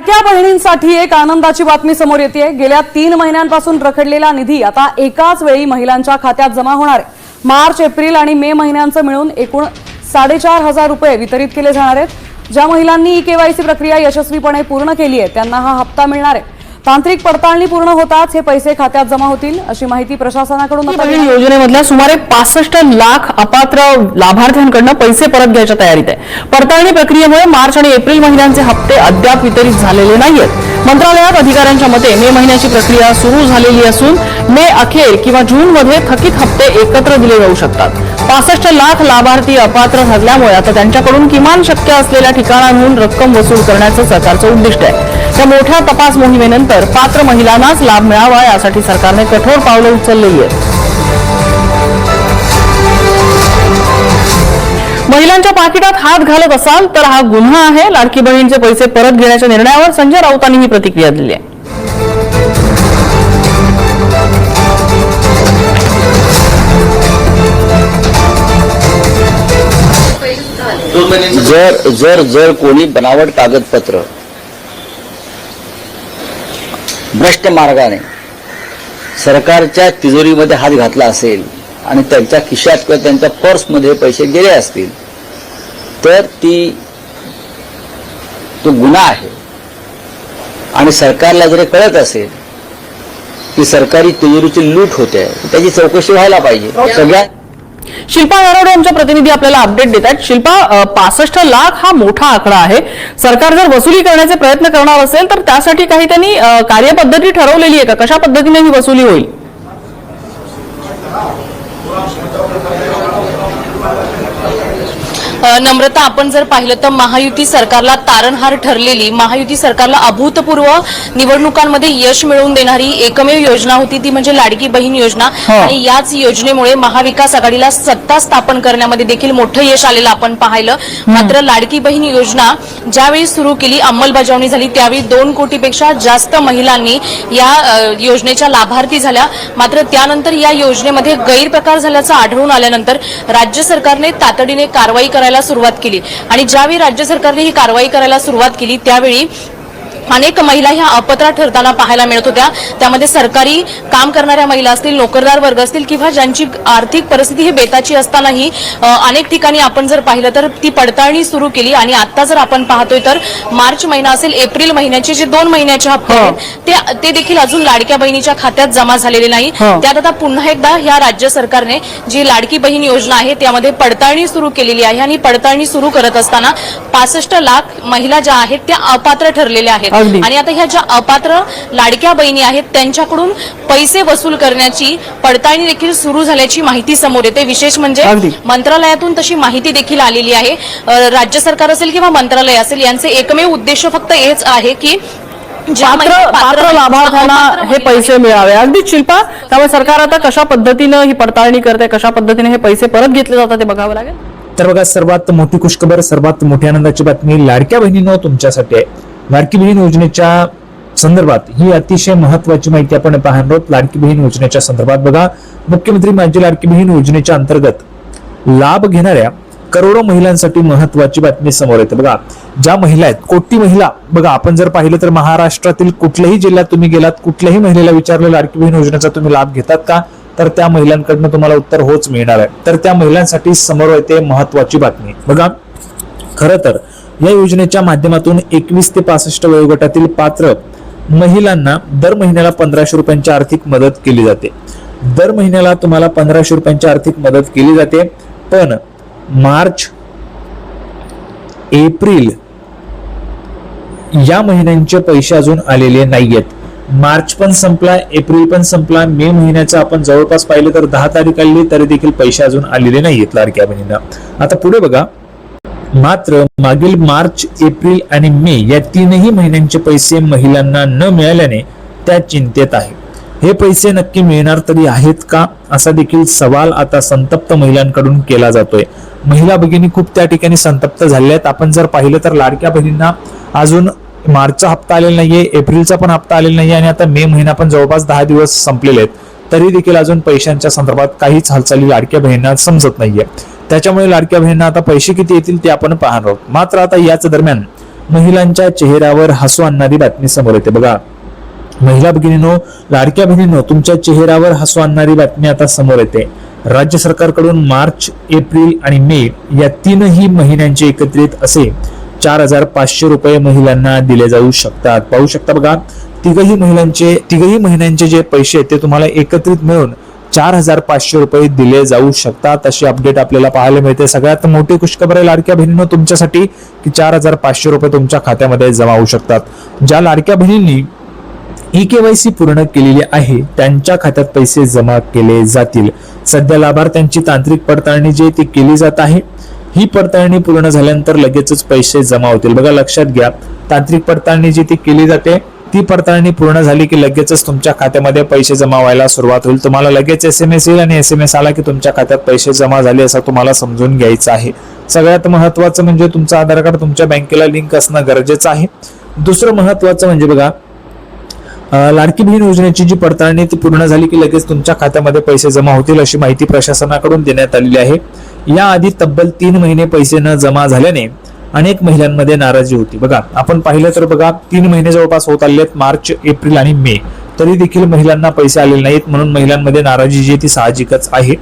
लाडक्या बहिणींसाठी एक आनंदाची बातमी समोर येते। गेल्या 3 महिन्यांपासून रखडलेला निधी आता एकाच वेळी महिलांच्या खात्यात जमा होणार आहे। मार्च, एप्रिल आणि मे महिन्यांचे मिळून एकूण 4,500 रुपये वितरित केले जाणार आहेत। ज्या महिलांनी केवायसी प्रक्रिया यशस्वीपणे पूर्ण केली आहे त्यांना हा हप्ता मिळणार आहे। तांत्रिक पडताळणी पूर्ण होताच हे पैसे खात्यात जमा होतील अशी माहिती प्रशासनाकडून योजनेमधल्या सुमारे 65 लाख अपात्र लाभार्थ्यांकडून पैसे परत घ्यायच्या तयारीत आहे। पडताळणी प्रक्रियेमुळे मार्च आणि एप्रिल महिन्यांचे हप्ते अद्याप वितरित झालेले नाहीत। मंत्रालयात अधिकाऱ्यांच्या मते मे महिन्याची प्रक्रिया सुरू झालेली असून मे अखेर किंवा जून मध्ये थकीत हप्ते एकत्र दिले जाऊ शकतात। 65 लाख लाभार्थी अपात्र ठरल्यामुळे आता त्यांच्याकडून किमान शक्य असलेल्या ठिकाणांहून रक्कम वसूल करण्याचं सरकारचं उद्दिष्ट आहे। या मोठ्या तपास मोहिमेनंतर पात्र महिलांनाच लाभ मिळावा यासाठी सरकारने कठोर पावले उचललेली आहेत। महिलांच्या पाकिटात हात घालत असाल तर हा गुन्हा आहे। लाडकी बहीणचे पैसे परत घेण्याच्या निर्णयावर संजय राऊतांनी ही प्रतिक्रिया दिली आहे। जर कोणी बनावट कागदपत्र भ्रष्ट मार्गाने सरकारच्या तिजोरीमध्ये हात घातला असेल आणि त्यांच्या खिशात किंवा त्यांच्या पर्समध्ये पैसे गेले असतील तर तो गुन्हा आहे। आणि सरकारला जर कळत असेल की सरकारी तिजोरीची लूट होते त्याची चौकशी व्हायला पाहिजे। सगळ्या शिल्पा नरवडे आमच्या प्रतिनिधी आपल्याला अपडेट देतात। शिल्पा, 65 लाख हा मोठा आकडा आहे। सरकार जर वसुली करण्याचे प्रयत्न करणार असेल तर त्यासाठी काही त्यांनी कार्यपद्धती ठरवलेली आहे का? कशा पद्धतीने ही वसुली होईल? नम्रता, आपण जर पाहिलं तर महायुती सरकारला तारणहार ठरलेली, महायुती सरकारला अभूतपूर्व निवडणुकांमध्ये यश मिळवून देणारी एकमेव योजना होती ती म्हणजे लाडकी बहीण योजना। आणि याच योजनेमुळे महाविकास आघाडीला सत्ता स्थापन करण्यामध्ये देखील मोठं यश आलेलं आपण पाहिलं। मात्र लाडकी बहीण योजना ज्यावेळी सुरू केली, अंमलबजावणी झाली त्यावेळी 2 कोटीपेक्षा जास्त महिलांनी या योजनेच्या लाभार्थी झाल्या। मात्र त्यानंतर या योजनेमध्ये गैरप्रकार झाल्याचं आढळून आल्यानंतर राज्य सरकारने तातडीने कारवाई करायला सुरुवात केली। आणि ज्यावेळी राज्य सरकारने ही कारवाई करायला सुरुवात केली त्यावेळी अनेक महिला ह्या अपात्र ठरताना पाहायला मिळत होत्या। त्यामध्ये सरकारी काम करणाऱ्या महिला असतील, नोकरदार वर्ग असतील किंवा ज्यांची आर्थिक परिस्थिती ही बेताची असतानाही अनेक ठिकाणी आपण जर पाहिलं तर ती पडताळणी सुरू केली। आणि आता जर आपण पाहतोय तर मार्च महिना असेल, एप्रिल महिन्याचे जे 2 महिन्याचे हप्ते आहेत ते देखील अजून लाडक्या बहिणीच्या खात्यात जमा झालेले नाही। त्यात आता पुन्हा एकदा ह्या राज्य सरकारने जी लाडकी बहीण योजना आहे त्यामध्ये पडताळणी सुरू केलेली आहे। आणि पडताळणी सुरू करत असताना 65 लाख महिला ज्या आहेत त्या अपात्र ठरलेल्या आहेत। आणि आता ह्या ज्या अपात्र लाडक्या बहिणी आहेत त्यांच्याकडून पैसे वसूल करण्याची पडताळणी देखील सुरू झाल्याची माहिती समोर येते। विशेष म्हणजे मंत्रालयातून तशी माहिती देखील आलेली आहे। राज्य सरकार असेल किंवा मंत्रालय असेल यांचे एकमेव उद्देश फक्त हेच आहे की पात्र लाभार्थ्यांना हे पैसे मिळावे। अगदी शिल्पा, त्यामुळे सरकार आता कशा पद्धतीने ही पडताळणी करते, कशा पद्धतीने हे पैसे परत घेतले जातात ते बघावं लागेल। तर बघा, सर्वात मोठी खुशखबर, सर्वात मोठी आनंदाची बातमी लाडक्या बहिणींनो तुमच्यासाठी आहे। लाडकी बहीण योजनेच्या संदर्भात ही अतिशय महत्वाची माहिती आपण पाहणार आहोत। लाडकी बहीण योजनेच्या संदर्भात बघा, मुख्यमंत्री माझी लाडकी बहीण योजनेच्या अंतर्गत लाभ घेणाऱ्या करोडो महिलांसाठी महत्वाची बातमी समोर येते। बघा, ज्या महिला आहेत, कोटी महिला, बघा आपण जर पाहिलं तर महाराष्ट्रातील कुठल्याही जिल्ह्यात तुम्ही गेलात, कुठल्याही महिलेला विचारलं लाडकी बहीण योजनेचा तुम्ही लाभ घेतात का, तर त्या महिलांकडनं तुम्हाला उत्तर होच मिळणार आहे। तर त्या महिलांसाठी समोर येते महत्वाची बातमी। बघा, खरं तर या योजनेच्या माध्यमातून 21 ते 65 वयोगटातील पात्र महिलांना दर महिन्याला 1500 रुपयांची आर्थिक मदत केली जाते। दर महिन्याला तुम्हाला 1500 रुपयांची आर्थिक मदत केली जाते। पण मार्च, एप्रिल या महिन्यांचे पैसे अजून आलेले नाहीयेत। मार्च पण संपला, एप्रिल पण संपला, मे महिन्याचं आपण जवळपास पाहिलं तर 10 तारीख आली तरी देखील पैसे अजून आलेले नाहीयेत लाडक्या बहिणींना। आता पुढे बघा, मात्र मागील मार्च, एप्रिल आणि मे या 3ही महिन्यांचे पैसे महिलांना न मिळाल्याने त्या चिंतेत आहे। हे पैसे नक्की मिळणार तरी आहेत का, असा देखील सवाल आता संतप्त महिलांकडून केला जातोय। महिला भगिनी खूप त्या ठिकाणी संतप्त झाल्या आहेत। आपण जर पाहिलं तर लाडक्या बहिणींना अजून मार्चचा हप्ता आलेला नाहीये, एप्रिलचा पण हप्ता आलेला नाहीये आणि आता मे महिना पण जवळपास 10 दिवस संपलेले आहेत, तरी देखील अजून पैशांच्या संदर्भात काहीच हालचाली लाडक्या बहिणींना समजत नाहीये। त्याच्यामुळे लाडक्या बहिणींना आता पैसे किती येतील ते आपण पाहणार आहोत। मात्र आता याच दरम्यान महिलांच्या चेहऱ्यावर हसू आणणारी बातमी समोर येते. बघा महिला भगिनींनो, लाडक्या बहिणींनो, तुमच्या चेहऱ्यावर हसू आणणारी बातमी आता समोर येते. राज्य सरकारकडून मार्च, एप्रिल आणि मे या तीनही महिन्यांचे एकत्रित असे 4,500 रुपये महिलांना दिले जाऊ शकतात. पाहू शकता बघा, तिघही महिन्यांचे जे पैसे ते तुम्हाला एकत्रित मिळून 4,500 रुपये दिले जाऊ शकतात. अशी अपडेट आपल्याला पाहायला मिळते. सगळ्यात मोठी खुशखबर आहे लाडक्या बहिणींनो तुमच्यासाठी की 4,500 रुपये तुमच्या खात्यामध्ये जमा होऊ शकतात. ज्या लाडक्या बहिणींनी EKYC पूर्ण केलेली आहे त्यांच्या खात्यात पैसे जमा केले जातील. सध्या लाभार्थ्यांची तांत्रिक पडताळणी जी ती केली जात आहे. ही पडताळणी पूर्ण झाल्यानंतर लगेचच पैसे जमा होतील. बघा लक्षात घ्या, तांत्रिक पडताळणी जी ती केली जाते ती पडताळणी पूर्ण झाली की लगेचच तुमच्या खात्यामध्ये पैसे जमा व्हायला सुरुवात होईल. तुम्हाला लगेच SMS येईल आणि SMS आला की तुमच्या खात्यात पैसे जमा झाले असं तुम्हाला समजून घ्यायचं आहे. सगळ्यात महत्वाचं म्हणजे तुमचं आधार कार्ड तुमच्या बँकेला लिंक असणं गरजेचं आहे. दुसरं महत्वाचं म्हणजे बघा, लाडकी बहीण योजनेची जी पडताळणी ती पूर्ण झाली की लगेच तुमच्या खात्यामध्ये पैसे जमा होतील अशी माहिती प्रशासनाकडून देण्यात आलेली आहे. याआधी तब्बल 3 महिने पैसे न जमा झाल्याने अनेक महिलांमध्ये नाराजी होती. बघा आपण पाहिलं तर बघा 3 महिने जवळपास होत आलेत, मार्च, एप्रिल आणि मे, तरी देखील महिलांना पैसे आलेले नाहीत. म्हणून महिलांमध्ये नाराजी जी ती साहजिकच आहे.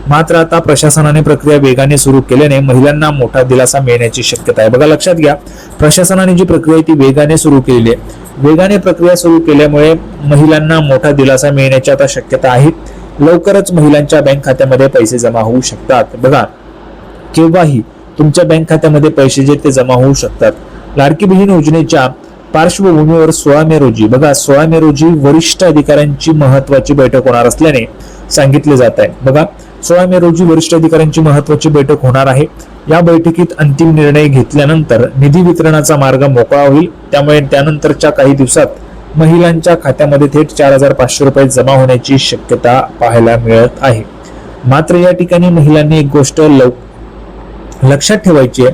मात्र आता प्रशासनाने प्रक्रिया वेगाने सुरू केल्याने महिलांना मोठा दिलासा मिळण्याची शक्यता आहे. बघा लक्षात घ्या, प्रशासनाने जी प्रक्रिया आहे ती वेगाने सुरू केलेली आहे. वेगाने प्रक्रिया सुरू केल्यामुळे महिलांना मोठा दिलासा मिळण्याची आता शक्यता आहे. लवकरच महिलांच्या बँक खात्यामध्ये पैसे जमा होऊ शकतात. बघा केव्हाही तुमच्या बँक खात्यामध्ये पैसे जे ते जमा होऊ शकतात. लाडकी बहीण योजनेच्या पार्श्वभूमीवर 16 मे रोजी बघा 16 मे रोजी वरिष्ठ अधिकाऱ्यांची महत्वाची बैठक होणार असल्याने सांगितले जात आहे. बघा 16 मे रोजी वरिष्ठ अधिकाऱ्यांची महत्वाची बैठक होणार आहे. या बैठकीत अंतिम निर्णय घेतल्यानंतर निधी वितरणाचा मार्ग मोकळा होईल. त्यामुळे त्यानंतरच्या काही दिवसात महिलांच्या खात्यामध्ये थेट 4,500 रुपये जमा होण्याची शक्यता पाहायला मिळत आहे. मात्र या ठिकाणी महिलांनी एक गोष्ट लक्षात ठेवायची आहे,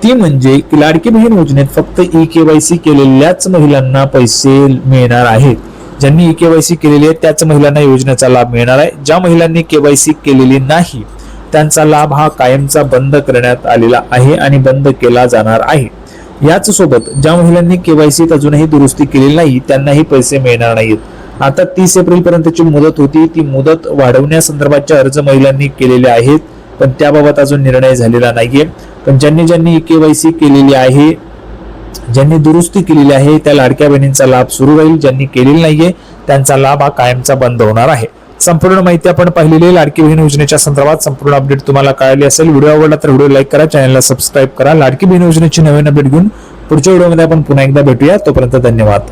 ती म्हणजे की लाडकी बहीण योजनेत फक्त EKYC केलेल्याच महिलांना पैसे मिळणार आहेत. ज्यांनी EKYC केलेली आहे त्याच महिलांना योजनेचा लाभ मिळणार आहे. ज्या महिलांनी KYC केलेली नाही त्यांचा लाभ हा कायमचा बंद करण्यात आलेला आहे आणि बंद केला जाणार आहे. याच सोबत ज्या महिलांनी KYC अजूनही दुरुस्ती केलेली नाही त्यांनाही पैसे मिळणार नाहीत. आता 30 एप्रिल पर्यंतची मुदत होती, ती मुदत वाढवण्यासंदर्भाचे अर्ज महिलांनी केलेले आहेत, पण त्याबाबत अजून निर्णय झालेला नाहीये. पण ज्यांनी EKYC केलेली आहे, ज्यांनी दुरुस्ती केलेली आहे त्या लाडक्या बहिणींचा लाभ सुरू राहील. ज्यांनी केलेला नाहीये त्यांचा लाभ हा कायमचा बंद होणार आहे. संपूर्ण माहिती आपण पाहिलेली आहे. लाडकी बहीण योजनेच्या संदर्भात संपूर्ण अपडेट तुम्हाला कळाली असेल. व्हिडिओ आवडला तर व्हिडिओ लाईक करा, चॅनलला सबस्क्राईब करा. लाडकी बहीण योजनेची नवीन अपडेट घेऊन पुढच्या व्हिडिओमध्ये आपण पुन्हा एकदा भेटूया. तोपर्यंत धन्यवाद.